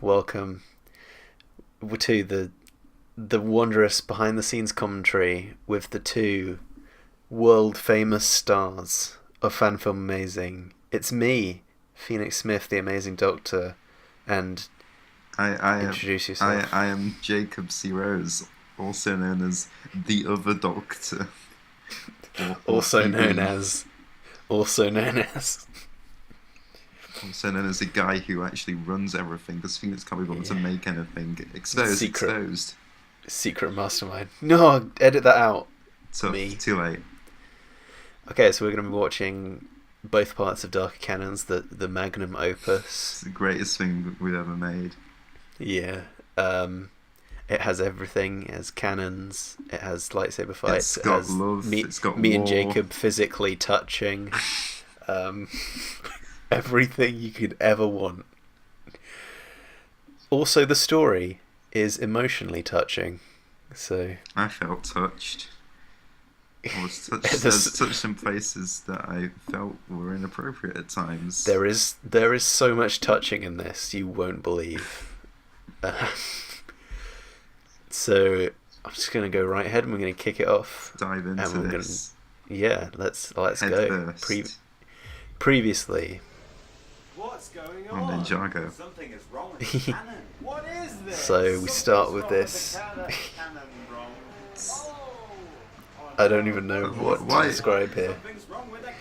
welcome to the wondrous behind the scenes commentary with the two world famous stars of fan film amazing. It's me, Phoenix Smith, the Amazing Doctor, and introduce yourself. I am Jacob C. Rose, also known as the other Doctor, also known as a guy who actually runs everything because Phoenix can't be bothered to make anything. Exposed. Secret mastermind. No, edit that out. So too late. Okay, so we're going to be watching both parts of Dark Canons, the magnum opus. It's the greatest thing we've ever made. Yeah. It has everything. It has cannons. It has lightsaber fights. It's got love. It's got me war. And Jacob physically touching. Everything you could ever want. Also, the story is emotionally touching. So I felt touched. I was touched in places that I felt were inappropriate at times. There is so much touching in this you won't believe. So I'm just gonna go right ahead and we're gonna kick it off. Dive into this. Let's Head go. First. Previously. What's going on? On Ninjago. Something is wrong with the cannon. What is this? So we start with this. I don't even know what to describe here.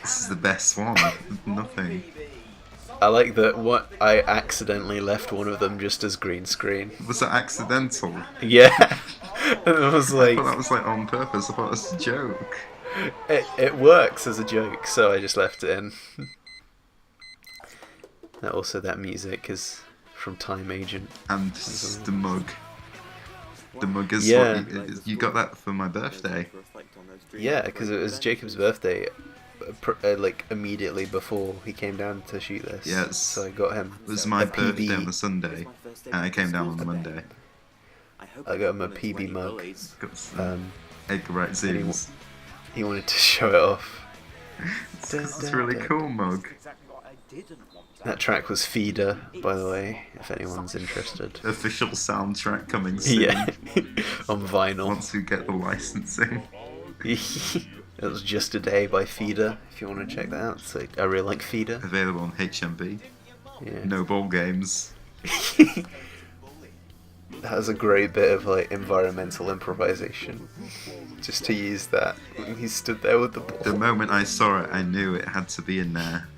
This is the best one. Nothing. I like that I accidentally left one of them just as green screen. Was that accidental? Yeah. And I was like... I thought that was like on purpose. I thought it was a joke. It works as a joke, so I just left it in. That music is from Time Agent. And the mug. The mug is what you got that for my birthday. Yeah, because it was Jacob's birthday, like immediately before he came down to shoot this. Yes. So I got him. It was my birthday on the Sunday, and I came down on the Monday. I got him a PB mug. Got some Edgar Wright zooms. He wanted to show it off. It's a really cool mug. That track was Feeder, by the way, if anyone's interested. Official soundtrack coming soon. Yeah, on vinyl. Once we get the licensing. It was Just a Day by Feeder, if you want to check that out. So I really like Feeder. Available on HMB. Yeah. No ball games. That was a great bit of like environmental improvisation. Just to use that when he stood there with the ball. The moment I saw it, I knew it had to be in there.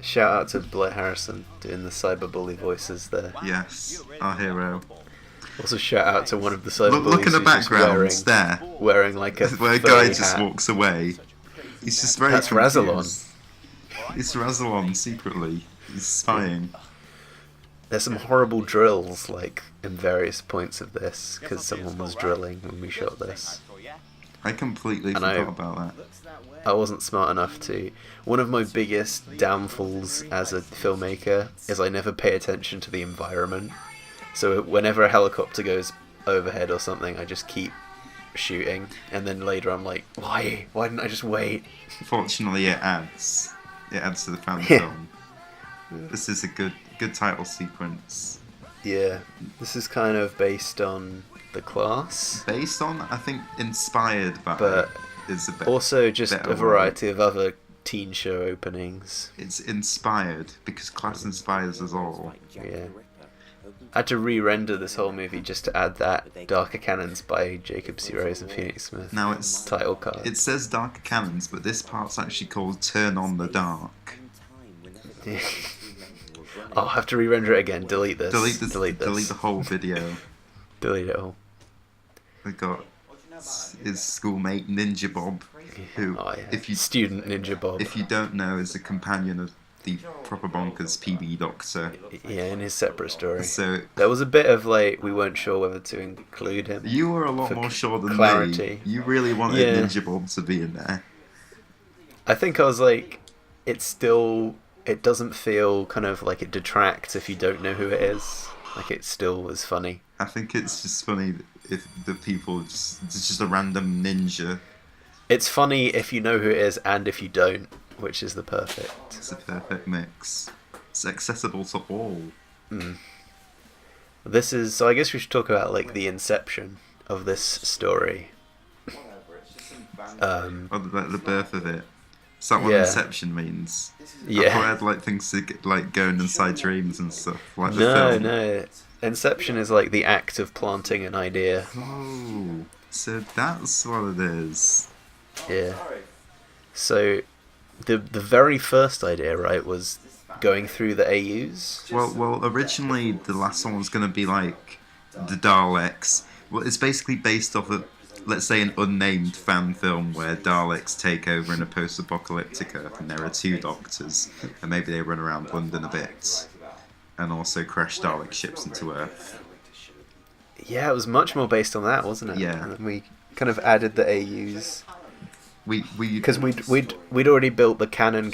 Shout out to Blair Harrison doing the cyberbully voices there. Yes, our hero. Also shout out to one of the cyberbullies. Look in the background there. Wearing like a where a guy just walks away. He's just very That's confused. Razalon. It's Razalon secretly. He's spying. There's some horrible drills like in various points of this because someone was drilling when we shot this. I completely forgot about that. I wasn't smart enough to. One of my biggest downfalls as a filmmaker is I never pay attention to the environment. So whenever a helicopter goes overhead or something, I just keep shooting, and then later I'm like, why didn't I just wait? Fortunately, it adds to the film. This is a good title sequence. Yeah, this is kind of based on The Class. Based on, I think, inspired by. But is a also just a variety of other teen show openings. It's inspired because Class inspires us all. Yeah. I had to re-render this whole movie just to add that Darker Canons by Jacob C. Rose and Phoenix Smith. Now it's title card. It says Darker Canons, but this part's actually called Turn on the Dark. Yeah. I'll have to re-render it again. Delete this. Delete this. Delete the whole video. Delete it all. We got his schoolmate Ninja Bob, who, Student Ninja Bob. If you don't know, is a companion of the proper bonkers PB Doctor. Yeah, in his separate story. So there was a bit of like we weren't sure whether to include him. You were a lot more sure than clarity. Me. You really wanted Ninja Bob to be in there. I think I was like, it doesn't feel kind of like it detracts if you don't know who it is. Like it still was funny. I think it's just funny if the people it's just a random ninja. It's funny if you know who it is and if you don't, which is the perfect. It's a perfect mix. It's accessible to all. This is so. I guess we should talk about like the inception of this story. Or the birth of it. Is that what Yeah. Inception means? Yeah. I thought I had like things to get, like going inside dreams and stuff. Like the No, film. no. Inception is like the act of planting an idea. Oh, so that's what it is. Yeah. So, the very first idea, right, was going through the AUs. Well, originally the last one was going to be like the Daleks. Well, it's basically based off of, let's say, an unnamed fan film where Daleks take over in a post-apocalyptic Earth, and there are two doctors, and maybe they run around London a bit, and also crash Dalek ships into Earth. Yeah, it was much more based on that, wasn't it? Yeah. And then we kind of added the AUs We because we'd already built the canon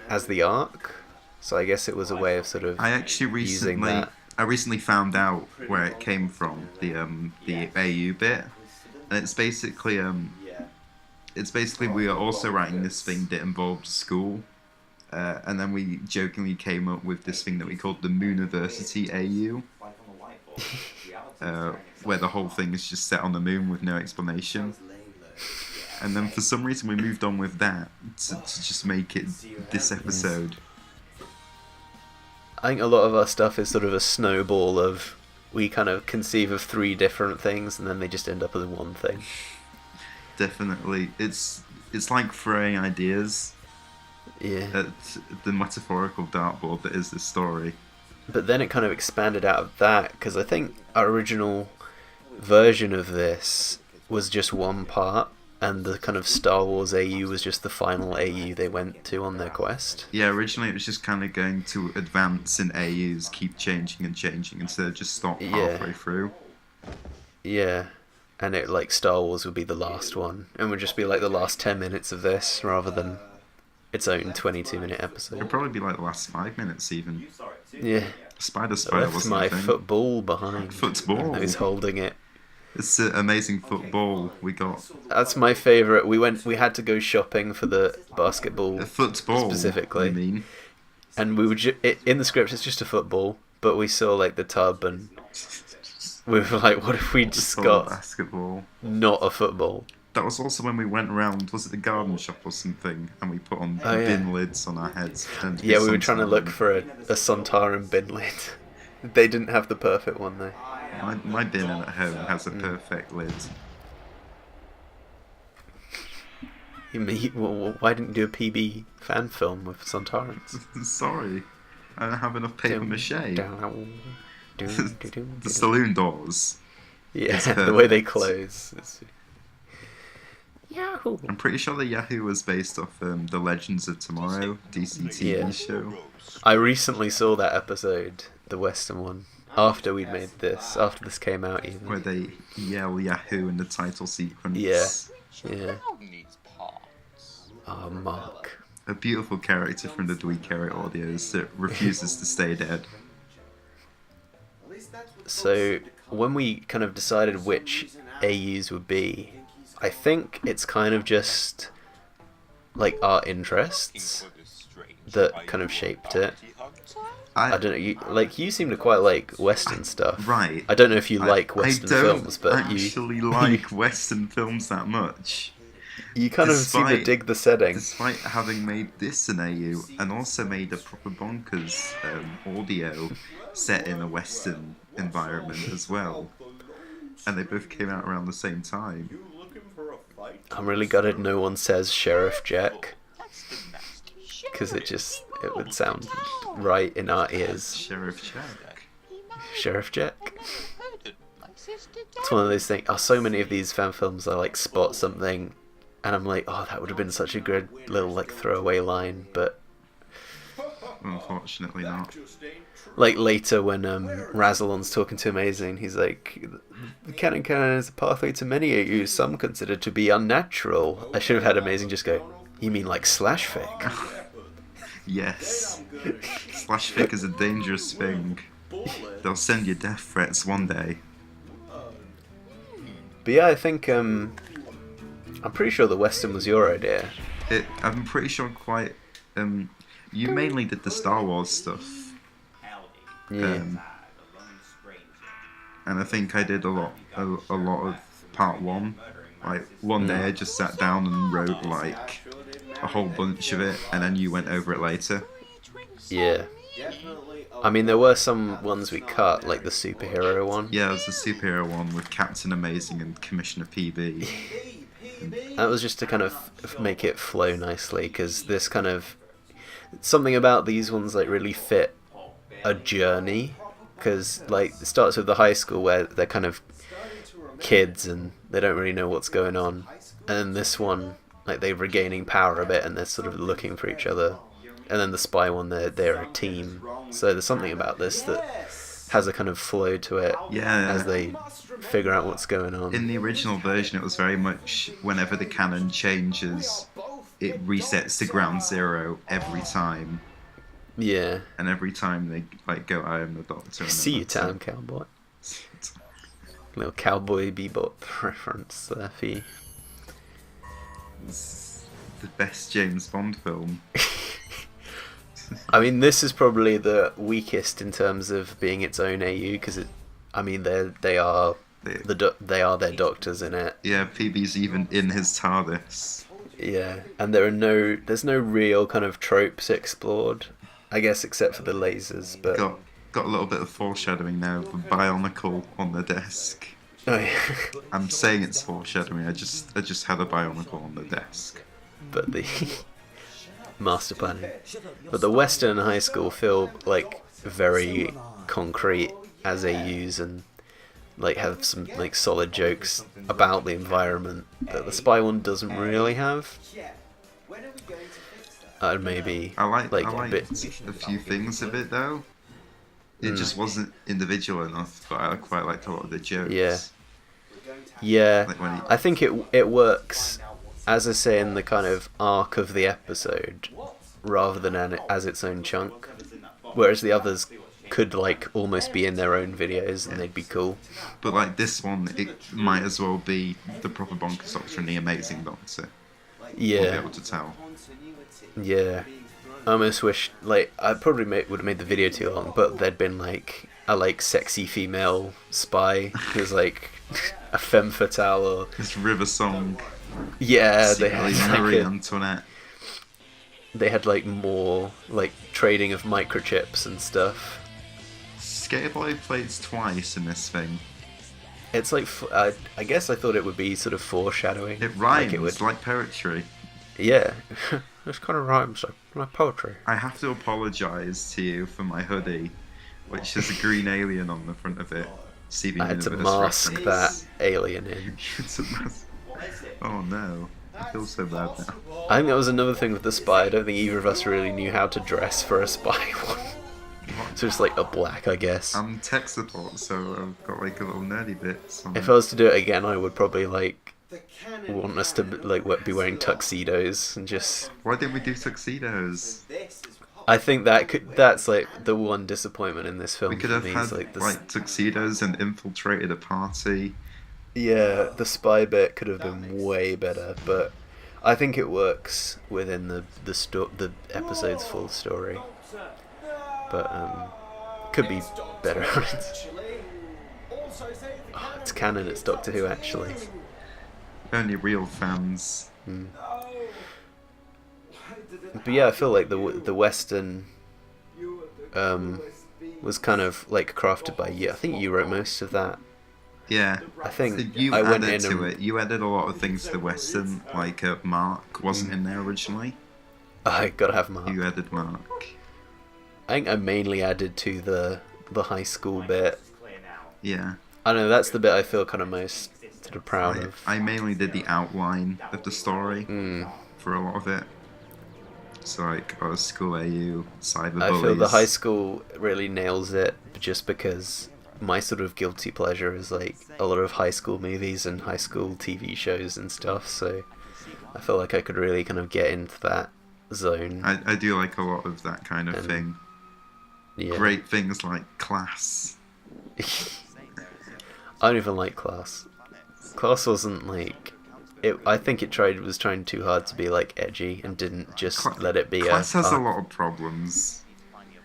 as the arc, so I guess it was a way of sort of I actually using recently that. I recently found out where it came from, the AU bit, and it's basically we are also writing this thing that involved school, and then we jokingly came up with this thing that we called the Mooniversity AU, where the whole thing is just set on the moon with no explanation. And then for some reason we moved on with that to just make it this episode. I think a lot of our stuff is sort of a snowball of we kind of conceive of 3 different things and then they just end up as one thing. Definitely, it's like throwing ideas Yeah. at the metaphorical dartboard that is this story. But then it kind of expanded out of that because I think our original version of this was just one part, and the kind of Star Wars AU was just the final AU they went to on their quest. Yeah, originally it was just kind of going to advance in AUs, keep changing and changing instead of just stop halfway through. Yeah. And it like Star Wars would be the last one, and would just be like the last 10 minutes of this rather than its own 22-minute episode. It'd probably be like the last 5 minutes even. Yeah. Spider I Spire left wasn't my a thing. football behind. Football. Who's holding it? It's an amazing football we got. That's my favourite. We had to go shopping for the basketball A football, specifically. I mean. And we were in the script it's just a football, but we saw like the tub and we were like, what if we just got basketball. not a football? That was also when we went around, was it the garden shop or something, and we put on Oh, yeah. bin lids on our heads. pretending to be Yeah, we were trying to Sontaran. look for a Sontaran bin lid. They didn't have the perfect one though. My bin at home has a perfect lid. Well, why didn't you do a PB fan film with Sontarans? Sorry, I don't have enough paper mache. The saloon doors. Yeah, It's the way they perfect. close. Yahoo! I'm pretty sure the Yahoo was based off The Legends of Tomorrow, DC TV Yeah. show. I recently saw that episode, the Western one, after we'd made this, after this came out even. Where they yell Yahoo in the title sequence. Yeah. Yeah. Oh, Mark. A beautiful character from the Dweek Carrot audios that refuses to stay dead. So, when we kind of decided which AUs would be, I think it's kind of just like our interests that kind of shaped it. I don't know, you seem to quite like Western stuff. Right. I don't know if you like Western I don't films, but actually like Western films that much. you kind of seem to Despite- dig the setting. Despite having made this an AU and also made a proper bonkers audio set in a Western environment as well. And they both came out around the same time. I'm really gutted no one says Sheriff Jack, because it would sound right in our ears. Sheriff Jack. Sheriff Jack. It's one of those things. Oh, so many of these fan films, I like spot something, and I'm like, oh, that would have been such a good little like throwaway line, but Unfortunately not. like later when Razalon's talking to Amazing, he's like, the canon is a pathway to many AUs, some considered to be unnatural. I should have had Amazing just go, you mean like slash fic? Yes. Slash fic is a dangerous thing. They'll send you death threats one day. But yeah, I think I'm pretty sure the Western was your idea. I'm pretty sure quite. You mainly did the Star Wars stuff. Yeah. And I think I did a lot of part one. Like one day I just sat down and wrote like a whole bunch of it, and then you went over it later. Yeah. I mean, there were some ones we cut, like the superhero one. Yeah, it was the superhero one with Captain Amazing and Commissioner PB. That was just to kind of make it flow nicely, because this kind of... Something about these ones like really fit a journey, because like it starts with the high school where they're kind of kids and they don't really know what's going on, and then this one, like, they're regaining power a bit and they're sort of looking for each other, and then the spy one, they're a team. So there's something about this that has a kind of flow to it. Yeah. As they figure out what's going on. In the original version, it was very much whenever the canon changes, it resets to ground zero every time. Yeah. And every time they like go, I am the Doctor. See you, town cowboy. Little Cowboy Bebop reference there for you. It's the best James Bond film. I mean, this is probably the weakest in terms of being its own AU, because they are their doctors in it. Yeah, PB's even in his TARDIS. Yeah, and there's no real kind of tropes explored, I guess, except for the lasers. But got a little bit of foreshadowing now of a Bionicle on the desk. oh, yeah. I'm saying it's foreshadowing. I just had a Bionicle on the desk. But the master planning. But the Western high school feel like very concrete as AUs, and like have some like solid jokes about the environment that the spy one doesn't really have. Maybe I liked a bit. a few things of it though. It just wasn't individual enough, but I quite liked a lot of the jokes. Yeah. Like when I think it works, as I say, in the kind of arc of the episode, rather than as its own chunk. Whereas the others could like almost be in their own videos and they'd be cool. But like this one, it might as well be the proper Bonkers Doctor and the Amazing Doctor. Yeah. We'll be able to tell. Yeah. I almost wish, like, I probably would have made the video too long, but there'd been like a like sexy female spy who's like a femme fatale, or This River Song. yeah, they Secretly had Marie like Antoinette. they had like more like trading of microchips and stuff. Skaterboy plays twice in this thing. It's like I guess I thought it would be sort of foreshadowing. It rhymes Like it would, like poetry. yeah. This kind of rhymes like poetry. I have to apologise to you for my hoodie, which has a green alien on the front of it. Steven I had to Universe mask reference. that alien in. It's a mask. Oh no, I feel so bad now. I think that was another thing with the spy. I don't think either of us really knew how to dress for a spy one. So it's like a black, I guess. I'm tech support, so I've got like a little nerdy bit. If I was to do it again, I would probably like want us to like be wearing tuxedos and just. Why didn't we do tuxedos? I think that's like the one disappointment in this film. We could for have me, had is, like, like tuxedos and infiltrated a party. Yeah, the spy bit could have been way better, but I think it works within the episode's full story. But could be better. Oh, it's canon. It's Doctor Who actually. Only real fans. But yeah, I feel like the Western was kind of like crafted by you. I think you wrote most of that. Yeah. I think You I went added in to and it. You added a lot of things to the Western, like Mark wasn't in there originally. I gotta have Mark. You added Mark. I think I mainly added to the high school bit. Yeah. I don't know, that's the bit I feel kind of most sort of proud of. I mainly did the outline of the story Mm. for a lot of it. So like, school AU, cyber I bullies. feel the high school really nails it, just because my sort of guilty pleasure is like a lot of high school movies and high school TV shows and stuff, so I feel like I could really kind of get into that zone. I do like a lot of that kind of And- thing. Yeah. Great things like Class. I don't even like Class. Class wasn't like it. I think it was trying too hard to be like edgy and didn't just let it be Class has a a lot of problems.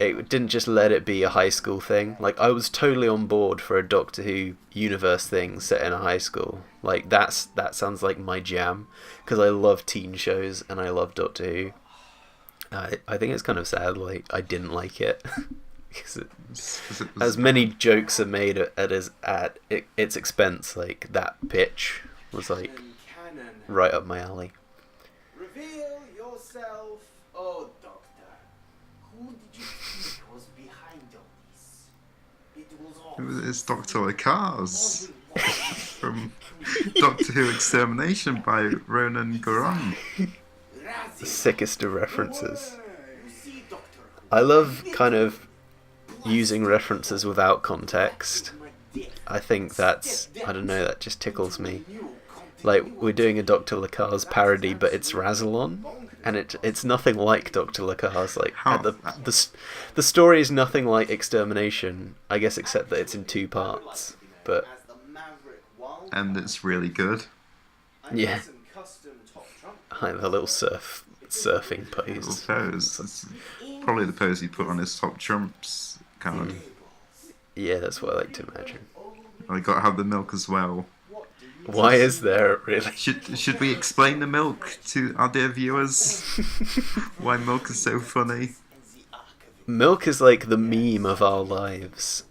it didn't just let it be a high school thing. Like, I was totally on board for a Doctor Who universe thing set in a high school. Like, that sounds like my jam, because I love teen shows and I love Doctor Who. I think it's kind of sad, like, I didn't like it. Because as many jokes are made at its expense, like, that pitch was, like, Canon. right up my alley. Reveal yourself. Oh, Doctor. Who did you think was behind all this? It was all. It's Dr. Lakars from Doctor Who Extermination by Ronan Goran. The sickest of references. You see, Doctor Who. I love kind of using references without context. I think that's, I don't know, that just tickles me. Like, we're doing a Dr. Lacar's parody, but it's Razalon, and it's nothing like Dr. Lacar's. Like, the story is nothing like Extermination, I guess, except that it's in 2 parts. But And it's really good. yeah, like the little surfing pose. Little pose. That's probably the pose he put on his top trumps card. Yeah, that's what I like to imagine. I got to have the milk as well. Why is there really? Should we explain the milk to our dear viewers? Why milk is so funny? Milk is like the meme of our lives.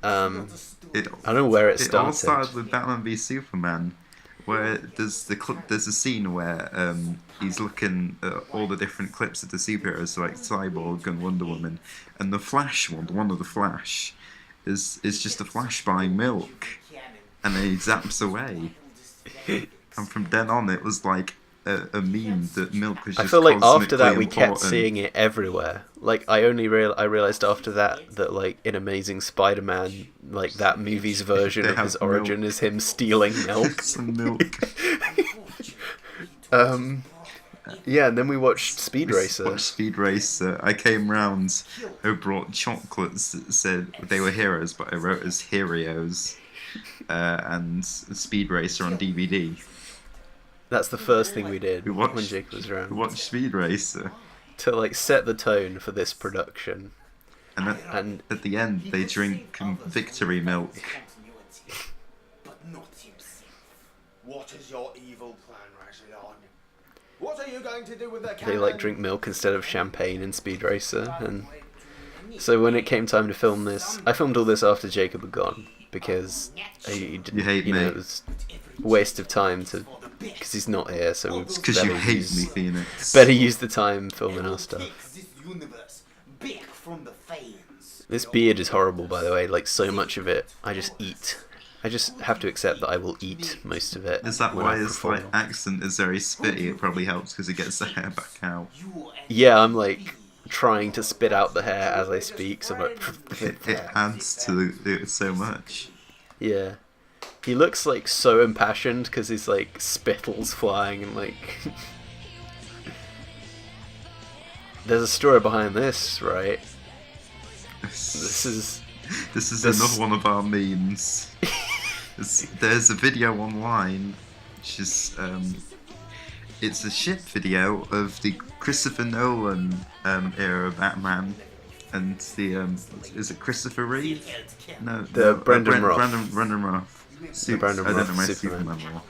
I don't know where it It all started. started with Batman v Superman, where there's a scene where he's looking at all the different clips of the superheroes, like Cyborg and Wonder Woman, and the Flash one of the Flash, is just a Flash buying milk, and then he zaps away. And from then on, it was like a meme that milk was just I feel like after that cosmically we kept important. seeing it everywhere. Like, I realized after that like in Amazing Spider-Man, like that movie's version They of his have origin milk. is him stealing milk. Some milk. Yeah, and then we watched Speed Racer. Watched Speed Racer. I came round, I brought chocolates that said they were heroes, but I wrote as Heroes, and Speed Racer on DVD. That's the first thing we did We watched, when Jacob was we around, watched Speed Racer, to like set the tone for this production. and at the end they drink victory milk. But not himself. What is your evil plan, Rajalon? What are you going to do with the cannon? They like drink milk instead of champagne in Speed Racer, and so when it came time to film this, I filmed all this after Jacob had gone, because he didn't, You hate me. it was a waste of time because he's not here, so we Because you hate me, Phoenix. better use the time filming our stuff. This universe back from the fans. This beard is horrible, by the way. Like, so much of it, I just eat. I just have to accept that I will eat most of it. Is that when why I his perform. accent is very spitty? It probably helps because he gets the hair back out. Yeah, I'm like trying to spit out the hair as I speak, so I'm like, It adds to it so much. yeah. He looks like so impassioned because he's like spittles flying and like. There's a story behind this, right? This is this- another one of our memes. There's a video online, which is it's a ship video of the Christopher Nolan era Batman, and the is it Christopher Reeve? No, Brendan Roth. Brendan Roth. Brendan I don't know Roth my Superman. Superman role.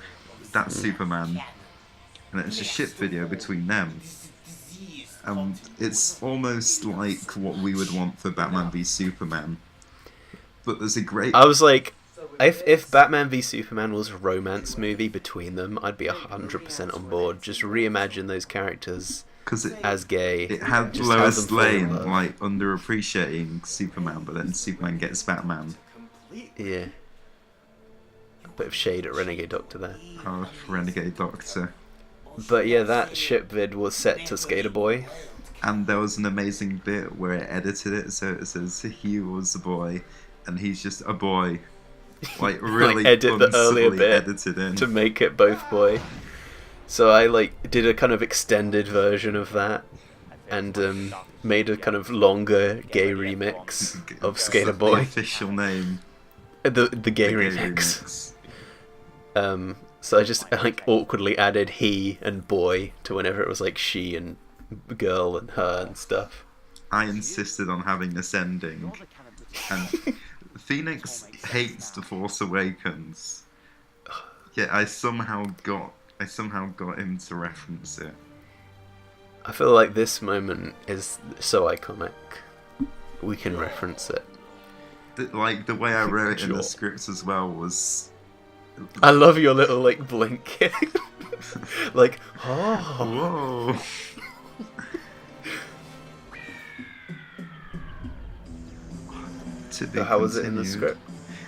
That's Superman, and it's a ship video between them. It's almost like what we would want for Batman v Superman. But there's a great. I was like, if Batman v Superman was a romance movie between them, I'd be 100% on board. Just reimagine those characters Because as gay. it had just have Lois them fall in Lane love. like underappreciating Superman, but then Superman gets Batman. Yeah. A bit of shade at Renegade Doctor there. Oh, Renegade Doctor. But yeah, that ship vid was set to Skater Boy. And there was an amazing bit where it edited it, so it says he was a boy, and he's just a boy. Like really edit the earlier unsubtly bit edited in. to make it both boy. So I like did a kind of extended version of that, and made a kind of longer gay remix of Skater The Boy. official name. The gay The gay remix. So I just like awkwardly added he and boy to whenever it was like she and girl and her and stuff. I insisted on having this ending, and Phoenix hates The Force Awakens. Yet I somehow got him to reference it. I feel like this moment is so iconic. We can reference it. Like the way I wrote it in Sure. the script as well was. I love your little like blink. Like, oh. Whoa. To be So how was it in the continued. script?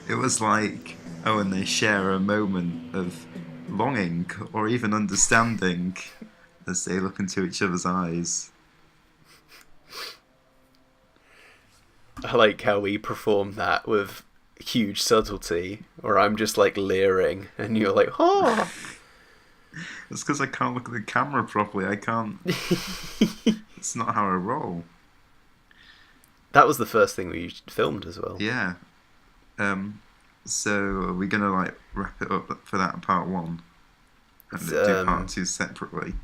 It was like, oh, and they share a moment of longing or even understanding as they look into each other's eyes. I like how we perform that with huge subtlety, or I'm just like leering and you're like, oh. It's because I can't look at the camera properly. I can't. It's not how I roll. That was the first thing we filmed as well. Yeah. So are we gonna like wrap it up for that part one and do part two separately?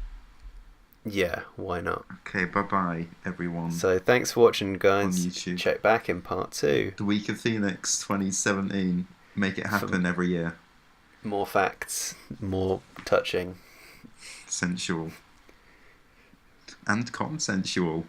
Yeah, why not? Okay, bye bye everyone. So thanks for watching, guys. On YouTube. Check back in part 2. The Week of Phoenix 2017. Make it happen every year. More facts, more touching. Sensual. And consensual.